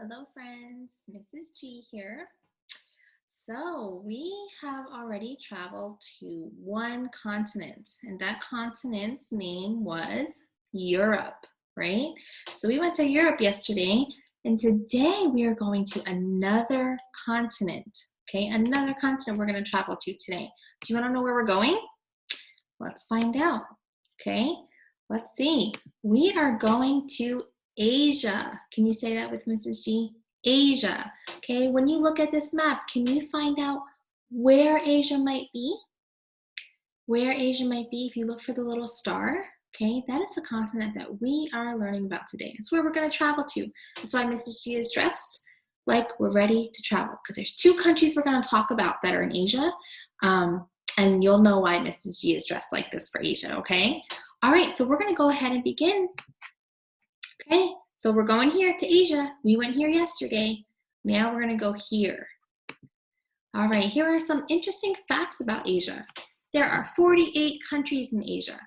Hello friends, Mrs. G here. So we have already traveled to one continent, and that continent's name was Europe, right? So we went to Europe yesterday, and today we are going to another continent, okay? Another continent we're gonna travel to today. Do you wanna know where we're going? Let's find out, okay? Let's see. We are going to Asia. Can you say that with Mrs. G? Asia, okay? When you look at this map, can you find out where Asia might be? Where Asia might be if you look for the little star, okay? That is the continent that we are learning about today. It's where we're gonna travel to. That's why Mrs. G is dressed like we're ready to travel because there's two countries we're gonna talk about that are in Asia. And you'll know why Mrs. G is dressed like this for Asia, okay? All right, so we're gonna go ahead and begin. Okay, so we're going here to Asia. We went here yesterday. Now we're gonna go here. All right, here are some interesting facts about Asia. There are 48 countries in Asia.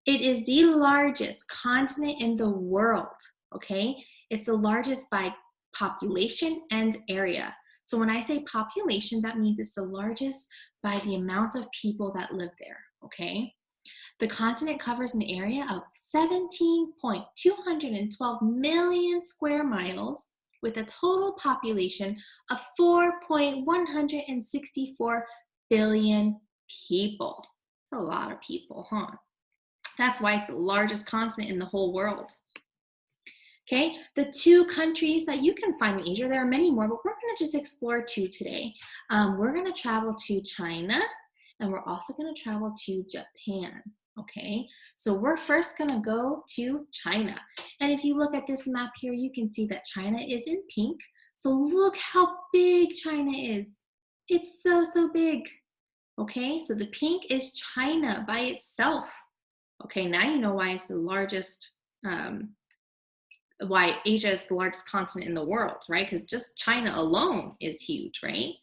It is the largest continent in the world, okay? It's the largest by population and area. So when I say population, that means it's the largest by the amount of people that live there, okay? The continent covers an area of 17.212 million square miles with a total population of 4.164 billion people. That's a lot of people, huh? That's why it's the largest continent in the whole world. Okay, the two countries that you can find in Asia, there are many more, but we're gonna just explore two today. We're gonna travel to China, and we're also gonna travel to Japan, okay? So we're first gonna go to China. And if you look at this map here, you can see that China is in pink. So look how big China is. It's so, so big, okay? So the pink is China by itself. Okay, now you know why it's the largest, why Asia is the largest continent in the world, right? Because just China alone is huge, right?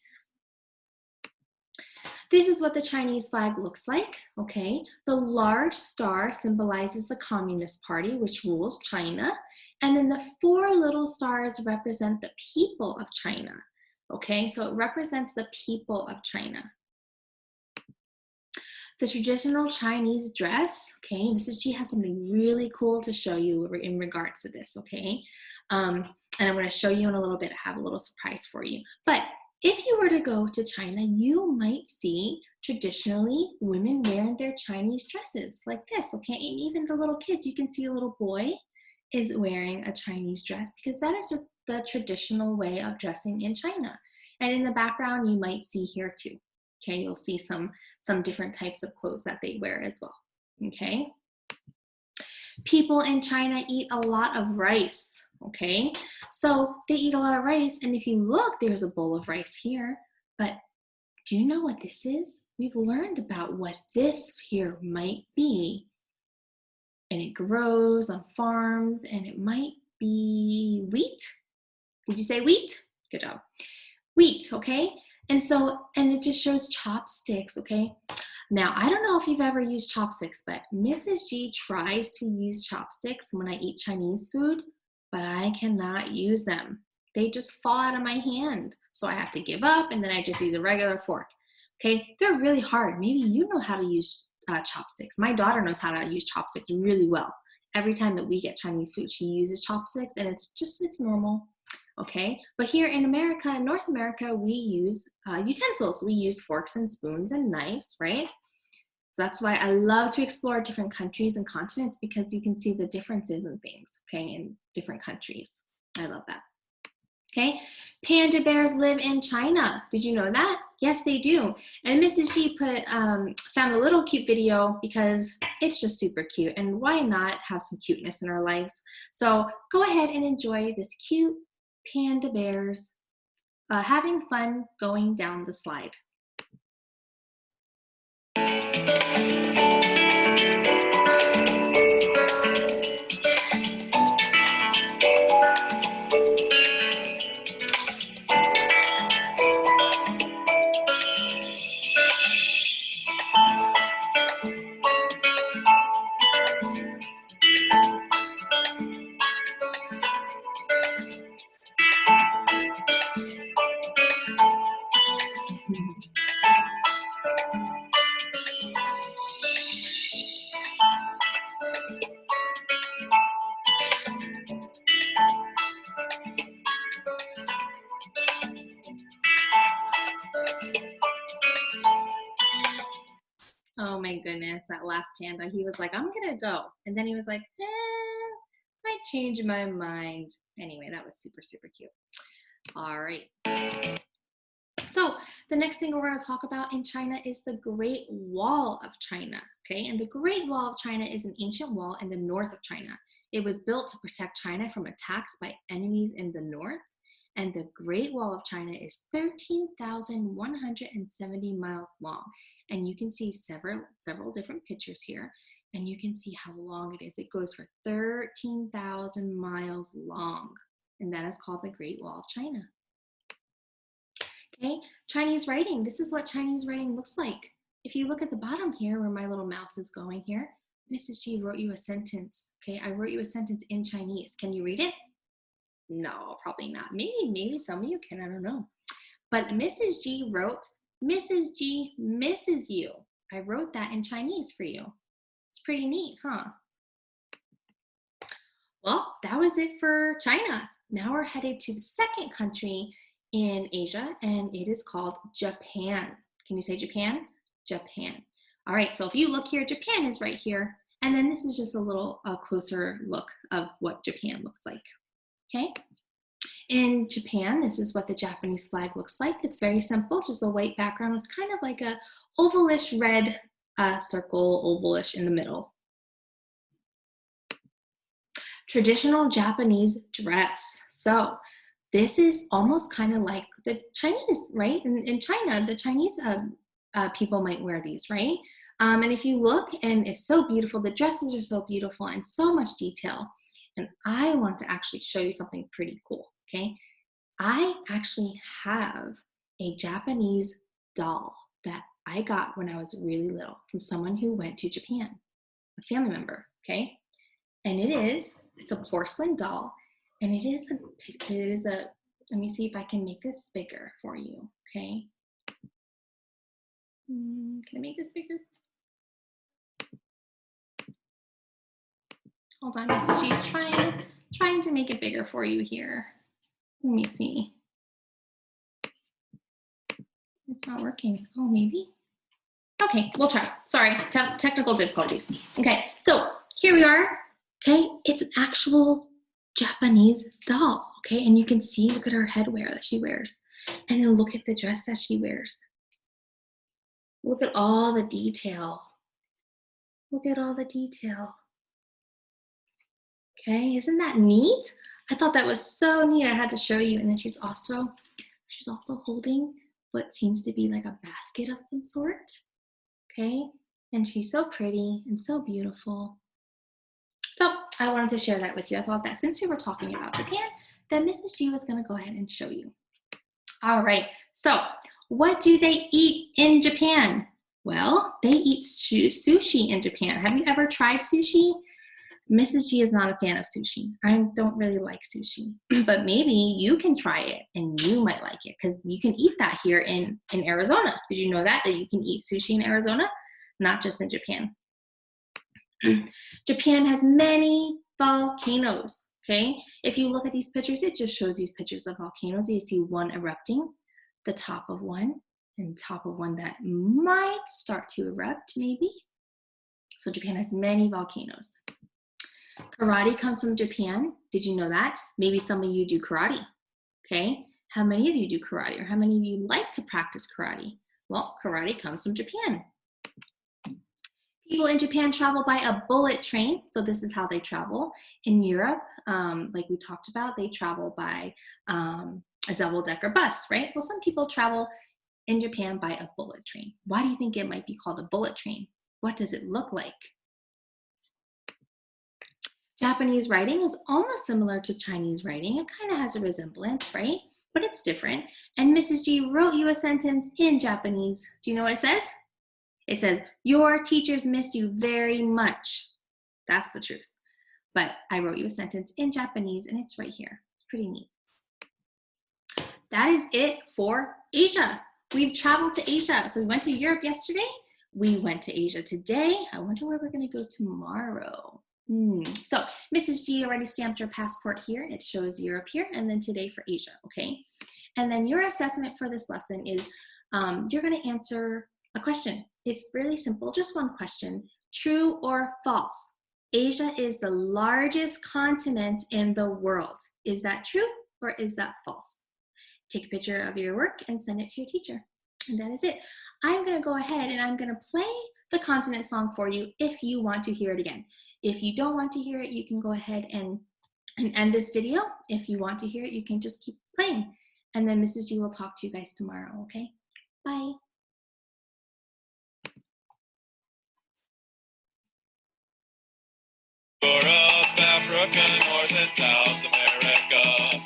This is what the Chinese flag looks like, okay? The large star symbolizes the Communist Party, which rules China. And then the four little stars represent the people of China, okay? So it represents the people of China. The traditional Chinese dress, okay, Mrs. G has something really cool to show you in regards to this, okay? And I'm gonna show you in a little bit, I have a little surprise for you. But if you were to go to China, you might see traditionally women wearing their Chinese dresses like this, okay? And even the little kids, you can see a little boy is wearing a Chinese dress because that is the traditional way of dressing in China. And in the background, you might see here too. Okay, you'll see some different types of clothes that they wear as well, okay? People in China eat a lot of rice, okay? So they eat a lot of rice, and if you look, there's a bowl of rice here, but do you know what this is? We've learned about what this here might be, and it grows on farms, and it might be wheat. Did you say wheat? Good job. Wheat, okay? And it just shows chopsticks, okay? Now, I don't know if you've ever used chopsticks, but Mrs. G tries to use chopsticks when I eat Chinese food, but I cannot use them. They just fall out of my hand. So I have to give up, and then I just use a regular fork, okay? They're really hard. Maybe you know how to use chopsticks. My daughter knows how to use chopsticks really well. Every time that we get Chinese food, she uses chopsticks, and it's normal. Okay, but here in America, in North America, we use utensils. We use forks and spoons and knives, right? So that's why I love to explore different countries and continents because you can see the differences in things, okay, in different countries. I love that. Okay, panda bears live in China. Did you know that? Yes, they do. And Mrs. G found a little cute video because it's just super cute. And why not have some cuteness in our lives? So go ahead and enjoy this cute panda bears having fun going down the slide. that last panda. He was like, I'm gonna go. And then he was like, I changed my mind. Anyway, that was super, super cute. All right. So the next thing we're going to talk about in China is the Great Wall of China. Okay, and the Great Wall of China is an ancient wall in the north of China. It was built to protect China from attacks by enemies in the north. And the Great Wall of China is 13,170 miles long. And you can see several different pictures here. And you can see how long it is. It goes for 13,000 miles long. And that is called the Great Wall of China. Okay, Chinese writing. This is what Chinese writing looks like. If you look at the bottom here where my little mouse is going here, Mrs. G wrote you a sentence. Okay, I wrote you a sentence in Chinese. Can you read it? No, probably not. Maybe some of you can, I don't know. But Mrs. G wrote, Mrs. G misses you. I wrote that in Chinese for you. It's pretty neat, huh? Well, that was it for China. Now we're headed to the second country in Asia, and it is called Japan. Can you say Japan? Japan. All right, so if you look here, Japan is right here. And then this is just a little closer look of what Japan looks like. Okay. In Japan, this is what the Japanese flag looks like. It's very simple, just a white background with kind of like a ovalish red circle, ovalish in the middle. Traditional Japanese dress. So this is almost kind of like the Chinese, right? In China, the Chinese people might wear these, right? And if you look, and it's so beautiful, the dresses are so beautiful and so much detail. And I want to actually show you something pretty cool, okay? I actually have a Japanese doll that I got when I was really little from someone who went to Japan, a family member, okay? And it's a porcelain doll, and it is a, let me see if I can make this bigger for you, okay? Can I make this bigger? Hold on, she's trying to make it bigger for you here. Let me see. It's not working. Oh, maybe? Okay, we'll try. Sorry, technical difficulties. Okay, so here we are. Okay, it's an actual Japanese doll. Okay, and you can see, look at her headwear that she wears. And then look at the dress that she wears. Look at all the detail. Look at all the detail. Okay, isn't that neat? I thought that was so neat. I had to show you. And then she's also holding what seems to be like a basket of some sort. Okay, and she's so pretty and so beautiful. So I wanted to share that with you. I thought that since we were talking about Japan, that Mrs. G was going to go ahead and show you. All right, so what do they eat in Japan? Well, they eat sushi in Japan. Have you ever tried sushi? Mrs. G is not a fan of sushi. I don't really like sushi, but maybe you can try it and you might like it because you can eat that here in Arizona. Did you know that you can eat sushi in Arizona? Not just in Japan. Japan has many volcanoes, okay? If you look at these pictures, it just shows you pictures of volcanoes. You see one erupting, the top of one, and top of one that might start to erupt, maybe. So Japan has many volcanoes. Karate comes from Japan. Did you know that? Maybe some of you do karate, okay? How many of you do karate, or how many of you like to practice karate? Well, karate comes from Japan. People in Japan travel by a bullet train, so this is how they travel. In Europe, like we talked about, they travel by a double-decker bus, right? Well, some people travel in Japan by a bullet train. Why do you think it might be called a bullet train? What does it look like? Japanese writing is almost similar to Chinese writing. It kind of has a resemblance, right? But it's different. And Mrs. G wrote you a sentence in Japanese. Do you know what it says? It says, your teachers miss you very much. That's the truth. But I wrote you a sentence in Japanese and it's right here. It's pretty neat. That is it for Asia. We've traveled to Asia. So we went to Europe yesterday. We went to Asia today. I wonder where we're going to go tomorrow. So Mrs. G already stamped her passport here. It shows Europe here, and then today for Asia, okay? And then your assessment for this lesson is you're going to answer a question. It's really simple, just one question. True or false? Asia is the largest continent in the world. Is that true or is that false? Take a picture of your work and send it to your teacher. And that is it. I'm going to go ahead and I'm going to play the continent song for you if you want to hear it again. If you don't want to hear it, you can go ahead and end this video. If you want to hear it, you can just keep playing. And then Mrs. G will talk to you guys tomorrow, okay? Bye. Europe, Africa, North and South America.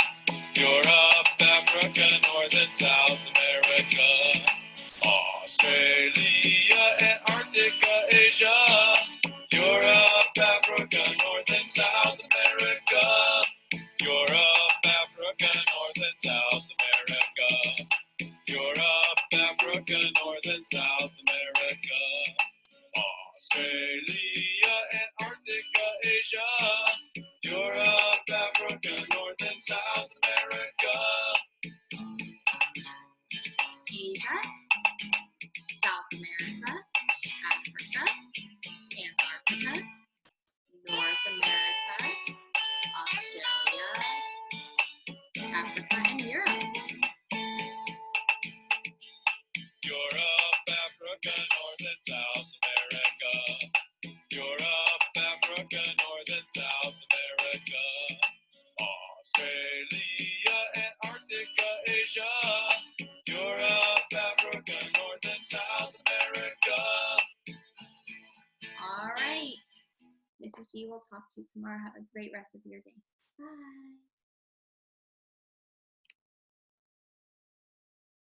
Europe, Africa, North and South America. Australia, Antarctica, Asia. Europe, Africa, North and South America. Europe, Africa, North and South America. Europe, Africa, North and South America. Australia, Antarctica, Asia, Europe, Africa, North and South America. Asia, South America, Africa, Antarctica, North America, Australia, Africa, and Europe. Europe, Africa, North and South America. Europe, Africa, North and South America. Australia, Antarctica, Asia. Europe, Africa, North and South America. All right. Mrs. G will talk to you tomorrow. Have a great rest of your day. Bye.